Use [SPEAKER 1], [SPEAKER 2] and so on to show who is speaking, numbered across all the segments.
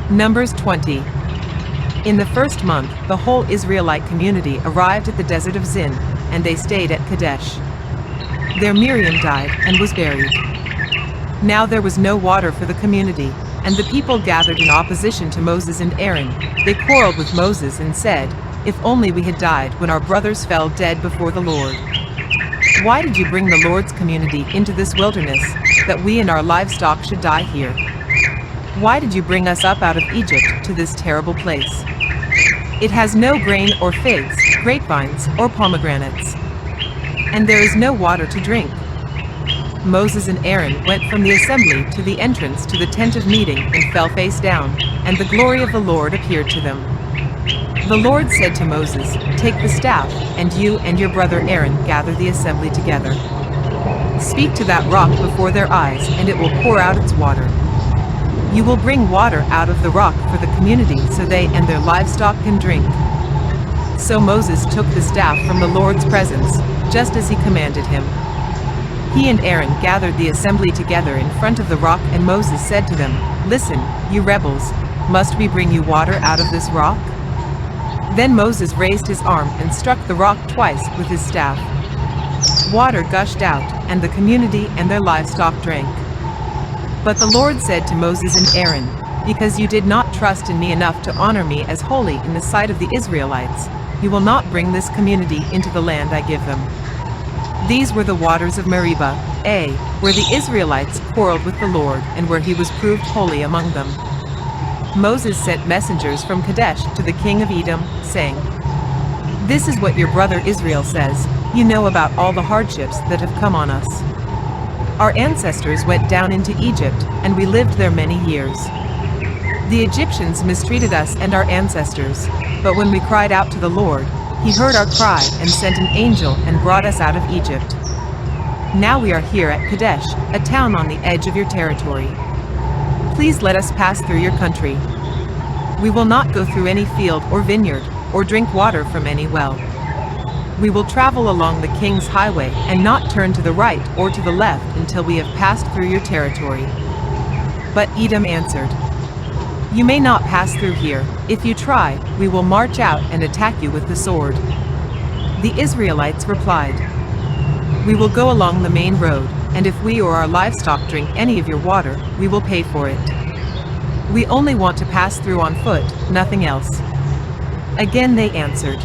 [SPEAKER 1] Numbers 20. In the first month, the whole Israelite community arrived at the desert of Zin, and they stayed at Kadesh. There Miriam died and was buried. Now there was no water for the community, and the people gathered in opposition to Moses and Aaron. They quarreled with Moses and said, "If only we had died when our brothers fell dead before the Lord. Why did you bring the Lord's community into this wilderness, that we and our livestock should die here? Why did you bring us up out of Egypt to this terrible place? It has no grain or figs, grapevines or pomegranates, and there is no water to drink." Moses and Aaron went from the assembly to the entrance to the tent of meeting and fell face down, and the glory of the Lord appeared to them. The Lord said to Moses, "Take the staff, and you and your brother Aaron gather the assembly together. Speak to that rock before their eyes, and it will pour out its water. You will bring water out of the rock for the community so they and their livestock can drink." So Moses took the staff from the Lord's presence, just as he commanded him. He and Aaron gathered the assembly together in front of the rock, and Moses said to them, "Listen, you rebels, must we bring you water out of this rock?" Then Moses raised his arm and struck the rock twice with his staff. Water gushed out, and the community and their livestock drank. But the Lord said to Moses and Aaron, "Because you did not trust in me enough to honor me as holy in the sight of the Israelites, you will not bring this community into the land I give them." These were the waters of Meribah, where the Israelites quarreled with the Lord and where he was proved holy among them. Moses sent messengers from Kadesh to the king of Edom, saying, "This is what your brother Israel says, you know about all the hardships that have come on us. Our ancestors went down into Egypt, and we lived there many years. The Egyptians mistreated us and our ancestors, but when we cried out to the Lord, he heard our cry and sent an angel and brought us out of Egypt. Now we are here at Kadesh, a town on the edge of your territory. Please let us pass through your country. We will not go through any field or vineyard, or drink water from any well. We will travel along the king's highway and not turn to the right or to the left until we have passed through your territory." But Edom answered, "You may not pass through here. If you try, we will march out and attack you with the sword." The Israelites replied, "We will go along the main road, and if we or our livestock drink any of your water, we will pay for it. We only want to pass through on foot, nothing else." Again they answered,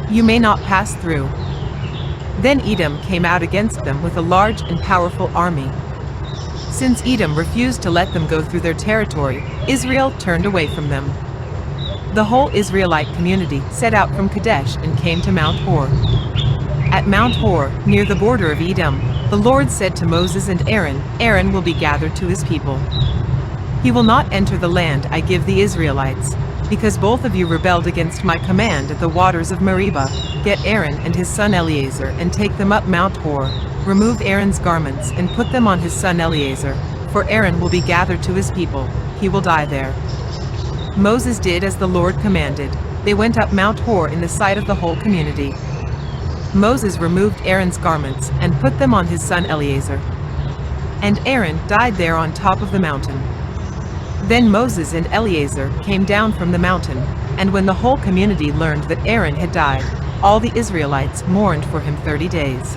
[SPEAKER 1] "You may not pass through." Then Edom came out against them with a large and powerful army. Since Edom refused to let them go through their territory, Israel turned away from them. The whole Israelite community set out from Kadesh and came to Mount Hor. At Mount Hor, near the border of Edom, the Lord said to Moses and Aaron, "Aaron will be gathered to his people. He will not enter the land I give the Israelites, because both of you rebelled against my command at the waters of Meribah. Get Aaron and his son Eleazar and take them up Mount Hor. Remove Aaron's garments and put them on his son Eleazar, for Aaron will be gathered to his people. He will die there." Moses did as the Lord commanded. They went up Mount Hor in the sight of the whole community. Moses removed Aaron's garments and put them on his son Eleazar. And Aaron died there on top of the mountain. Then Moses and Eleazar came down from the mountain, and when the whole community learned that Aaron had died, all the Israelites mourned for him 30 days.